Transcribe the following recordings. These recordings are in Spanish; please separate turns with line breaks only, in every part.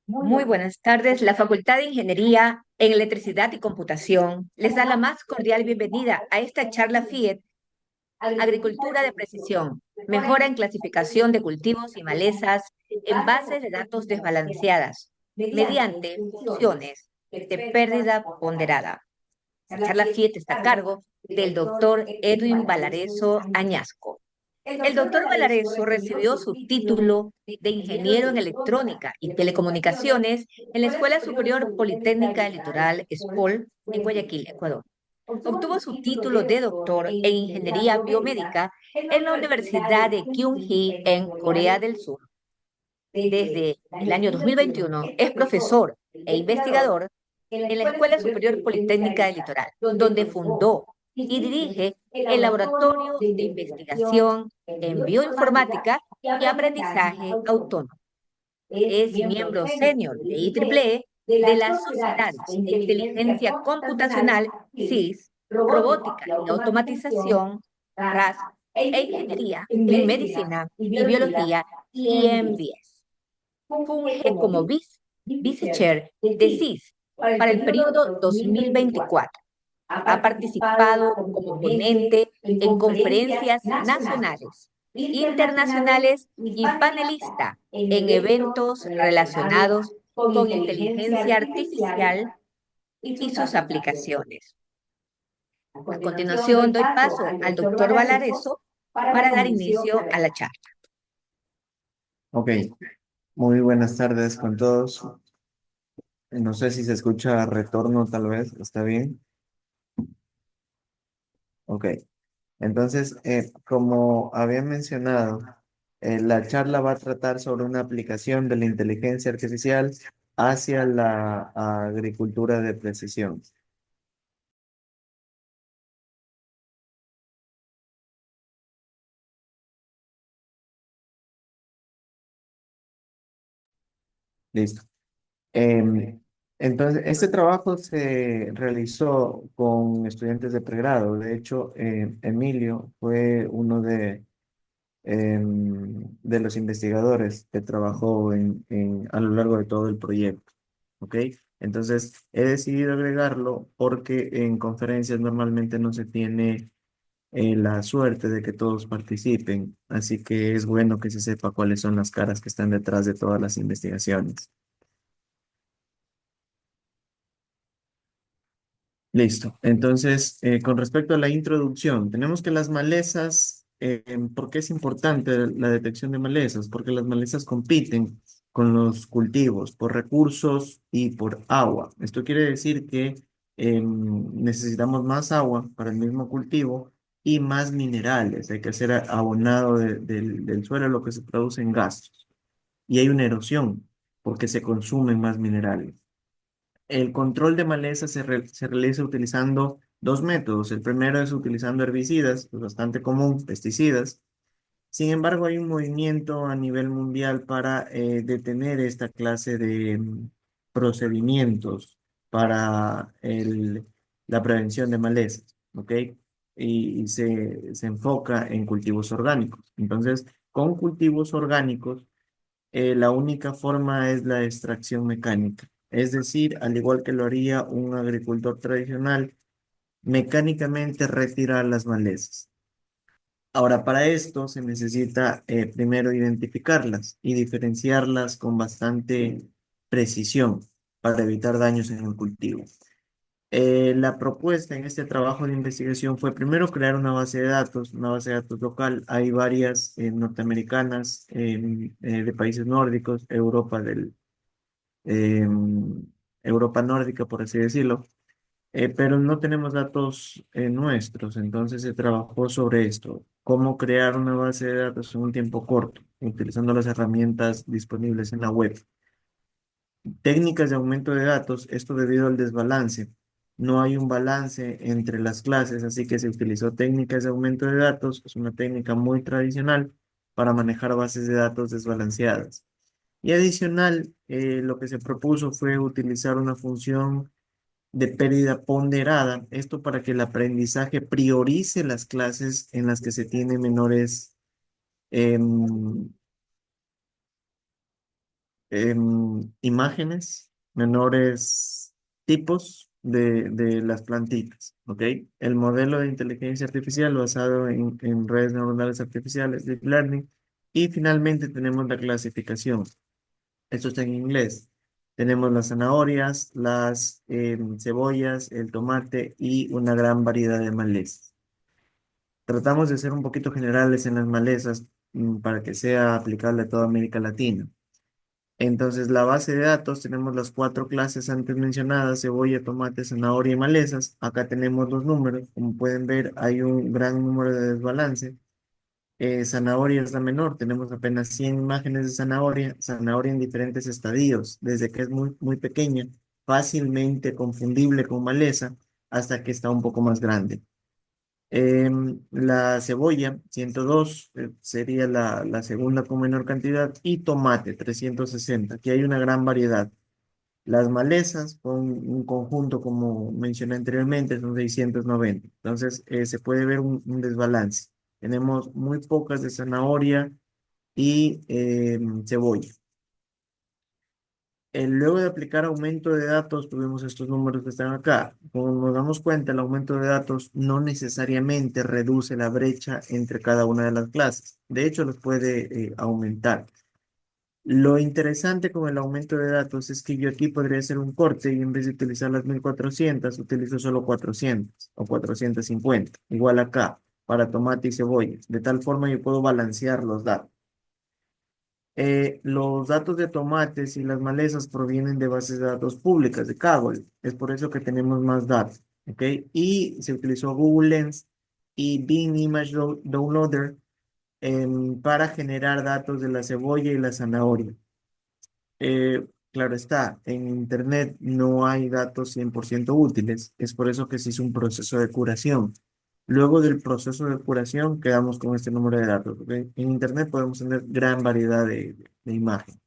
Muy buenas tardes. La Facultad de Ingeniería en Electricidad y Computación les da la más cordial bienvenida a esta charla FIET, Agricultura de Precisión, mejora en clasificación de cultivos y malezas en bases de datos desbalanceadas, mediante funciones de pérdida ponderada. La charla FIET está a cargo del doctor Edwin Valareso Añasco. El doctor Valareso recibió su título de ingeniero en electrónica y telecomunicaciones en la Escuela Superior Politécnica del Litoral, ESPOL, en Guayaquil, Ecuador. Obtuvo su título de doctor en ingeniería biomédica en la Universidad de Kyunghee en Corea del Sur. Desde el año 2021 es profesor e investigador en la Escuela Superior Politécnica del Litoral, donde fundó y dirige el Laboratorio de Investigación en Bioinformática y Aprendizaje Autónomo. Es miembro senior de IEEE de las Sociedades de Inteligencia Computacional, SIS, Robótica y Automatización, RAS, e Ingeniería en Medicina y Biología, IMBS. Funge como vice-chair de SIS para el periodo 2024. Ha participado como ponente en conferencias nacionales, internacionales y panelista en eventos relacionados con inteligencia artificial y sus aplicaciones. A continuación, doy paso al doctor Valareso para dar inicio a la charla.
Ok, muy buenas tardes con todos. No sé si se escucha retorno, tal vez, ¿está bien? Ok, entonces, como había mencionado, la charla va a tratar sobre una aplicación de la inteligencia artificial hacia la agricultura de precisión. Listo. Em, entonces, este trabajo se realizó con estudiantes de pregrado. De hecho, Emilio fue uno de los investigadores que trabajó a lo largo de todo el proyecto. ¿Ok? Entonces, he decidido agregarlo porque en conferencias normalmente no se tiene la suerte de que todos participen. Así que es bueno que se sepa cuáles son las caras que están detrás de todas las investigaciones. Listo. Entonces, con respecto a la introducción, tenemos que las malezas, ¿por qué es importante la detección de malezas? Porque las malezas compiten con los cultivos por recursos y por agua. Esto quiere decir que necesitamos más agua para el mismo cultivo y más minerales. Hay que hacer abonado del suelo, lo que se produce en gastos. Y hay una erosión porque se consumen más minerales. El control de maleza se realiza utilizando dos métodos. El primero es utilizando herbicidas, es bastante común, pesticidas. Sin embargo, hay un movimiento a nivel mundial para detener esta clase de procedimientos para la prevención de malezas, ¿ok? Y se enfoca en cultivos orgánicos. Entonces, con cultivos orgánicos, la única forma es la extracción mecánica. Es decir, al igual que lo haría un agricultor tradicional, mecánicamente retirar las malezas. Ahora, para esto se necesita primero identificarlas y diferenciarlas con bastante precisión para evitar daños en el cultivo. La propuesta en este trabajo de investigación fue primero crear una base de datos local. Hay varias norteamericanas, de países nórdicos, eh, Europa nórdica, por así decirlo, pero no tenemos datos nuestros. Entonces se trabajó sobre esto, cómo crear una base de datos en un tiempo corto, utilizando las herramientas disponibles en la web. Técnicas de aumento de datos, esto debido al desbalance. No hay un balance entre las clases, así que se utilizó técnicas de aumento de datos, es una técnica muy tradicional para manejar bases de datos desbalanceadas. Y adicional, lo que se propuso fue utilizar una función de pérdida ponderada, esto para que el aprendizaje priorice las clases en las que se tiene menores em, imágenes, menores tipos de las plantitas, ¿ok? El modelo de inteligencia artificial basado en redes neuronales artificiales, Deep Learning, y finalmente tenemos la clasificación. Esto está en inglés. Tenemos las zanahorias, las cebollas, el tomate y una gran variedad de malezas. Tratamos de ser un poquito generales en las malezas para que sea aplicable a toda América Latina. Entonces, la base de datos, tenemos las cuatro clases antes mencionadas: cebolla, tomate, zanahoria y malezas. Acá tenemos los números. Como pueden ver, hay un gran número de desbalance. Zanahoria es la menor, tenemos apenas 100 imágenes de zanahoria, zanahoria en diferentes estadios, desde que es muy pequeña, fácilmente confundible con maleza, hasta que está un poco más grande. La cebolla, 102, sería la segunda con menor cantidad, y tomate, 360. Aquí hay una gran variedad. Las malezas, con un conjunto, como mencioné anteriormente, son 690. Entonces, se puede ver un desbalance. Tenemos muy pocas de zanahoria y cebolla. Luego de aplicar aumento de datos, tuvimos estos números que están acá. Como nos damos cuenta, el aumento de datos no necesariamente reduce la brecha entre cada una de las clases. De hecho, los puede aumentar. Lo interesante con el aumento de datos es que yo aquí podría hacer un corte y en vez de utilizar las 1400, utilizo solo 400 o 450. Igual acá, para tomate y cebolla. De tal forma yo puedo balancear los datos. Los datos de tomates y las malezas provienen de bases de datos públicas, de Kaggle. Es por eso que tenemos más datos, ¿ok? Y se utilizó Google Lens y Bing Image Downloader para generar datos de la cebolla y la zanahoria. Claro está, en Internet no hay datos 100% útiles. Es por eso que se hizo un proceso de curación. Luego del proceso de curación, quedamos con este número de datos, ¿ok? En Internet podemos tener gran variedad de imágenes.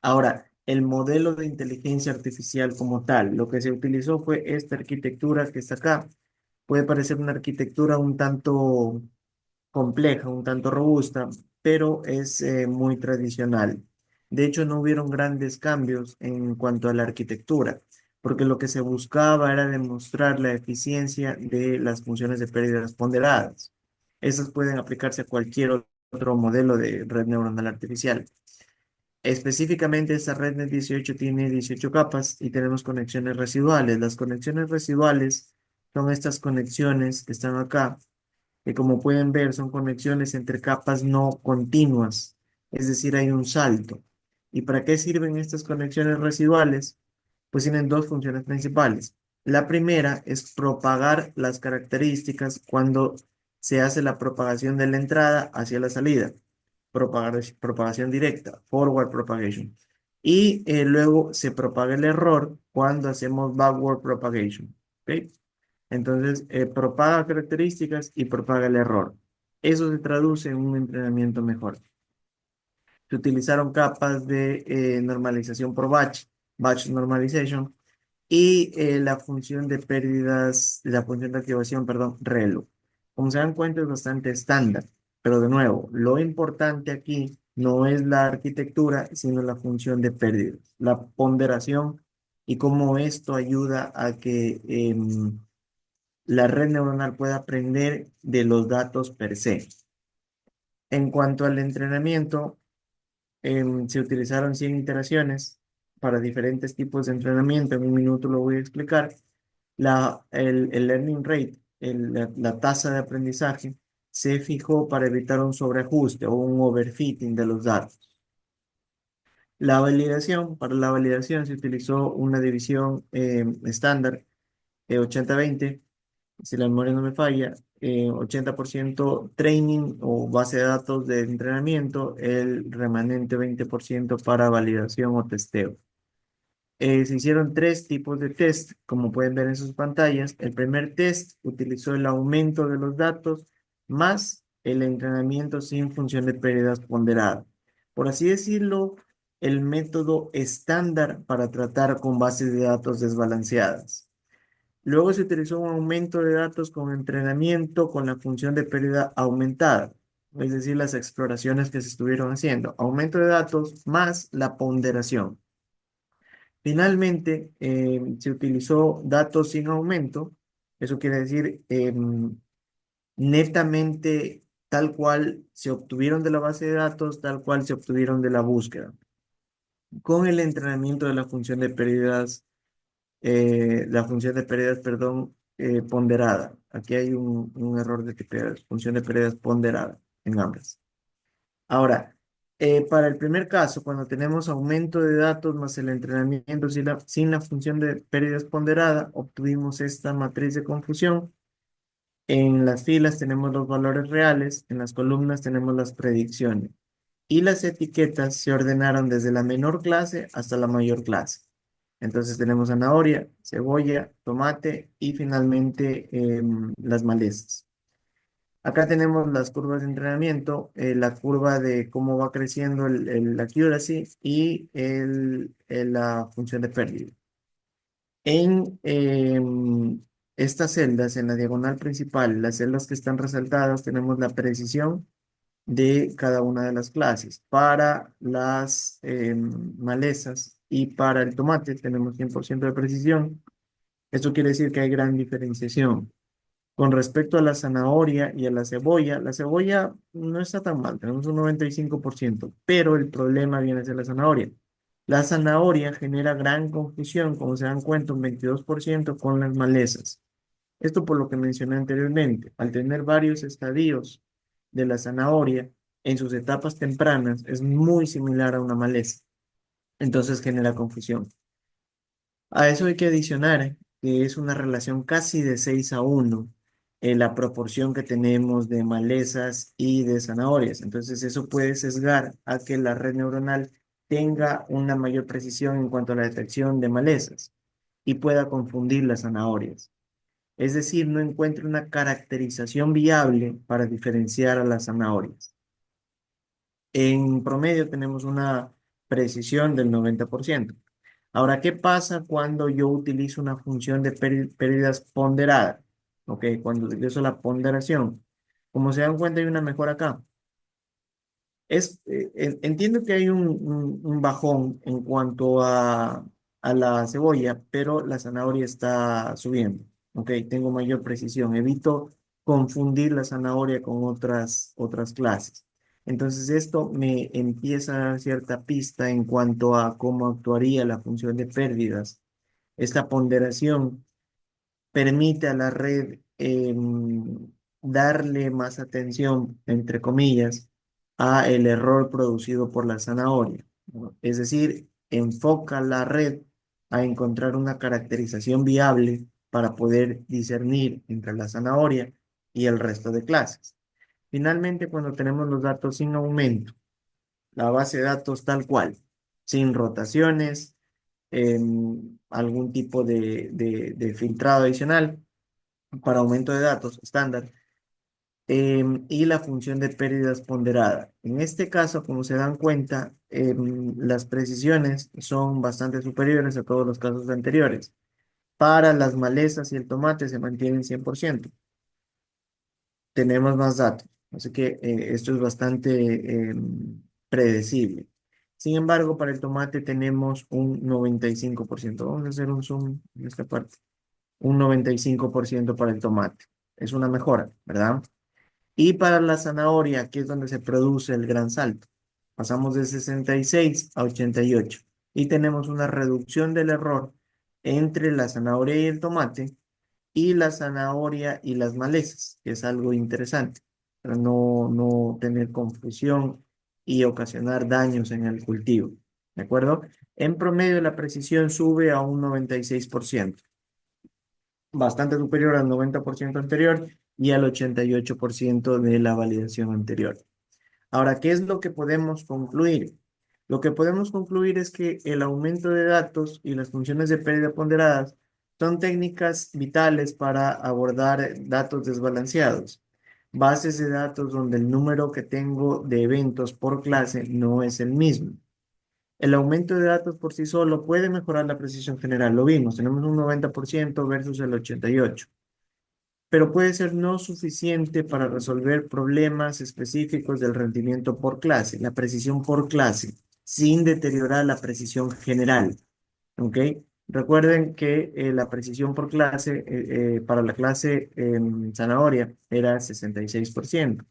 Ahora, el modelo de inteligencia artificial como tal, lo que se utilizó fue esta arquitectura que está acá. Puede parecer una arquitectura un tanto compleja, un tanto robusta, pero es muy tradicional. De hecho, no hubieron grandes cambios en cuanto a la arquitectura, porque lo que se buscaba era demostrar la eficiencia de las funciones de pérdidas ponderadas. Esas pueden aplicarse a cualquier otro modelo de red neuronal artificial. Específicamente, esta red net 18 tiene 18 capas y tenemos conexiones residuales. Las conexiones residuales son estas conexiones que están acá, que como pueden ver son conexiones entre capas no continuas, es decir, hay un salto. ¿Y para qué sirven estas conexiones residuales? Pues tienen dos funciones principales. La primera es propagar las características cuando se hace la propagación de la entrada hacia la salida. Propagación directa, forward propagation. Y luego se propaga el error cuando hacemos backward propagation. ¿Ok? Entonces, propaga características y propaga el error. Eso se traduce en un entrenamiento mejor. Se utilizaron capas de normalización por batch normalization, y la función de pérdidas, la función de activación, perdón, ReLU. Como se dan cuenta, es bastante estándar, pero de nuevo, lo importante aquí no es la arquitectura, sino la función de pérdidas, la ponderación y cómo esto ayuda a que la red neuronal puede aprender de los datos per se. En cuanto al entrenamiento, se utilizaron 100 iteraciones para diferentes tipos de entrenamiento. En un minuto lo voy a explicar. El learning rate, la tasa de aprendizaje, se fijó para evitar un sobreajuste o un overfitting de los datos. Para la validación se utilizó una división estándar 80-20, si la memoria no me falla, 80% training o base de datos de entrenamiento, el remanente 20% para validación o testeo. Se hicieron tres tipos de test, como pueden ver en sus pantallas. El primer test utilizó el aumento de los datos más el entrenamiento sin función de pérdidas ponderadas. Por así decirlo, el método estándar para tratar con bases de datos desbalanceadas. Luego se utilizó un aumento de datos con entrenamiento con la función de pérdida aumentada. es decir, las exploraciones que se estuvieron haciendo. Aumento de datos más la ponderación. Finalmente, se utilizó datos sin aumento. Eso quiere decir netamente tal cual se obtuvieron de la base de datos, tal cual se obtuvieron de la búsqueda, con el entrenamiento de la función de pérdidas, perdón, ponderada. Aquí hay un error de función de pérdidas ponderada en ambas. Ahora, para el primer caso, cuando tenemos aumento de datos más el entrenamiento sin la función de pérdidas ponderada, obtuvimos esta matriz de confusión. En las filas tenemos los valores reales, en las columnas tenemos las predicciones. Y las etiquetas se ordenaron desde la menor clase hasta la mayor clase. Entonces tenemos zanahoria, cebolla, tomate y finalmente las malezas. Acá tenemos las curvas de entrenamiento, la curva de cómo va creciendo la accuracy y la función de pérdida. En estas celdas, en la diagonal principal, las celdas que están resaltadas, tenemos la precisión de cada una de las clases. Para las malezas y para el tomate tenemos 100% de precisión. Esto quiere decir que hay gran diferenciación. Con respecto a la zanahoria y a la cebolla no está tan mal, tenemos un 95%, pero el problema viene a ser la zanahoria. La zanahoria genera gran confusión, como se dan cuenta, un 22% con las malezas. Esto por lo que mencioné anteriormente, al tener varios estadios de la zanahoria en sus etapas tempranas, es muy similar a una maleza, entonces genera confusión. A eso hay que adicionar que es una relación casi de 6 a 1 en la proporción que tenemos de malezas y de zanahorias. Entonces eso puede sesgar a que la red neuronal tenga una mayor precisión en cuanto a la detección de malezas y pueda confundir las zanahorias. Es decir, no encuentra una caracterización viable para diferenciar a las zanahorias. En promedio tenemos una precisión del 90%. Ahora, ¿qué pasa cuando yo utilizo una función de pérdidas ponderada? ¿Ok? Cuando utilizo la ponderación. Como se dan cuenta, hay una mejora acá. Entiendo que hay un bajón en cuanto a la cebolla, pero la zanahoria está subiendo. Ok, tengo mayor precisión. Evito confundir la zanahoria con otras clases. Entonces, esto me empieza a dar cierta pista en cuanto a cómo actuaría la función de pérdidas. Esta ponderación permite a la red darle más atención, entre comillas, a el error producido por la zanahoria, ¿no? Es decir, enfoca la red a encontrar una caracterización viable para poder discernir entre la zanahoria y el resto de clases. Finalmente, cuando tenemos los datos sin aumento, la base de datos tal cual, sin rotaciones, algún tipo de filtrado adicional, para aumento de datos estándar y la función de pérdidas ponderada. En este caso, como se dan cuenta, las precisiones son bastante superiores a todos los casos anteriores. Para las malezas y el tomate se mantienen 100%. Tenemos más datos, así que esto es bastante predecible. Sin embargo, para el tomate tenemos un 95%. Vamos a hacer un zoom en esta parte. Un 95% para el tomate. Es una mejora, ¿verdad? Y para la zanahoria, aquí es donde se produce el gran salto. Pasamos de 66 a 88 y tenemos una reducción del error entre la zanahoria y el tomate y la zanahoria y las malezas, que es algo interesante para no tener confusión y ocasionar daños en el cultivo. ¿De acuerdo? En promedio, la precisión sube a un 96%, bastante superior al 90% anterior y al 88% de la validación anterior. Ahora, ¿qué es lo que podemos concluir? Lo que podemos concluir es que el aumento de datos y las funciones de pérdida ponderadas son técnicas vitales para abordar datos desbalanceados. Bases de datos donde el número que tengo de eventos por clase no es el mismo. El aumento de datos por sí solo puede mejorar la precisión general. Lo vimos, tenemos un 90% versus el 88%. pero puede ser no suficiente para resolver problemas específicos del rendimiento por clase, la precisión por clase, sin deteriorar la precisión general. ¿Ok? Recuerden que la precisión por clase para la clase zanahoria era 66%.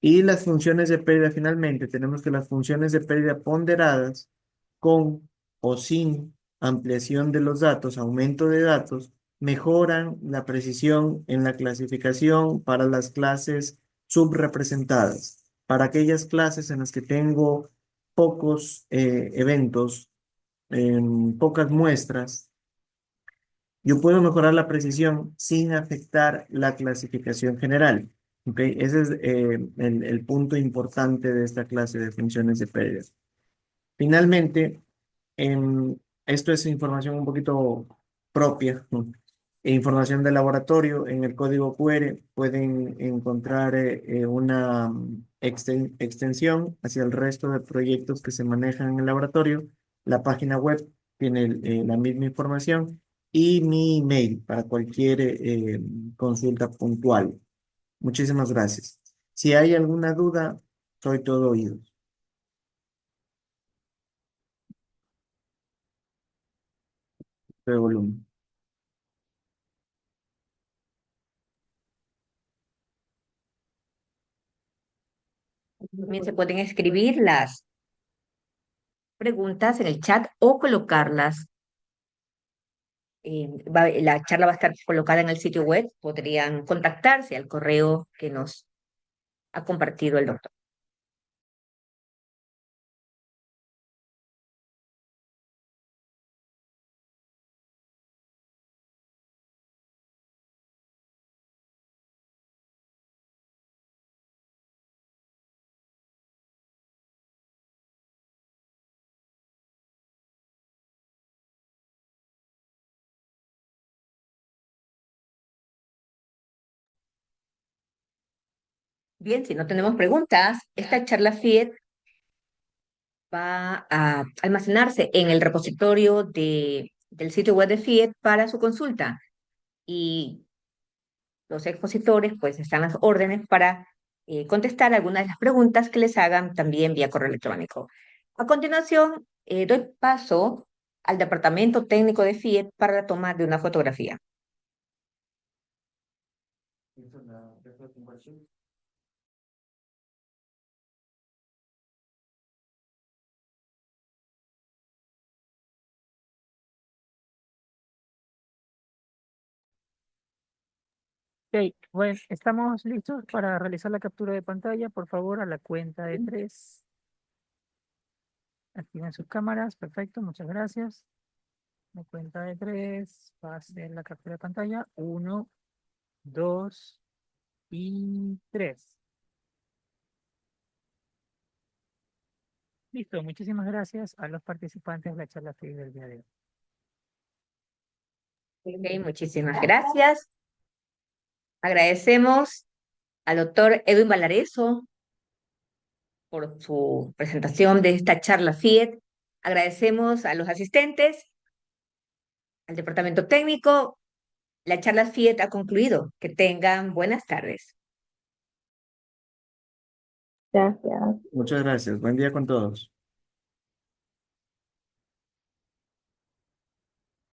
Y las funciones de pérdida, finalmente, tenemos que las funciones de pérdida ponderadas con o sin ampliación de los datos, aumento de datos, mejoran la precisión en la clasificación para las clases subrepresentadas. Para aquellas clases en las que tengo pocos eventos, pocas muestras, yo puedo mejorar la precisión sin afectar la clasificación general. ¿Ok? Ese es el punto importante de esta clase de funciones de pérdida. Finalmente, esto es información un poquito propia, ¿no? Información de laboratorio. En el código QR pueden encontrar una extensión hacia el resto de proyectos que se manejan en el laboratorio. La página web tiene la misma información y mi email para cualquier consulta puntual. Muchísimas gracias. Si hay alguna duda, soy todo oídos. De volumen.
También se pueden escribir las preguntas en el chat o colocarlas. La charla va a estar colocada en el sitio web. Podrían contactarse al correo que nos ha compartido el doctor. Bien, si no tenemos preguntas, esta charla FIED va a almacenarse en el repositorio del sitio web de FIED para su consulta. Y los expositores, pues, están las órdenes para contestar algunas de las preguntas que les hagan también vía correo electrónico. A continuación, doy paso al departamento técnico de FIED para la toma de una fotografía.
Ok, bueno, estamos listos para realizar la captura de pantalla. Por favor, a la cuenta de 3. Activen sus cámaras. Perfecto, muchas gracias. La cuenta de 3. Va a ser la captura de pantalla. 1, 2 y 3. Listo, muchísimas gracias a los participantes de la charla FIE del día de hoy.
Ok, muchísimas gracias. Agradecemos al doctor Edwin Valareso por su presentación de esta charla FIED. Agradecemos a los asistentes, al departamento técnico. La charla FIED ha concluido. Que tengan buenas tardes.
Gracias.
Muchas gracias. Buen día con todos.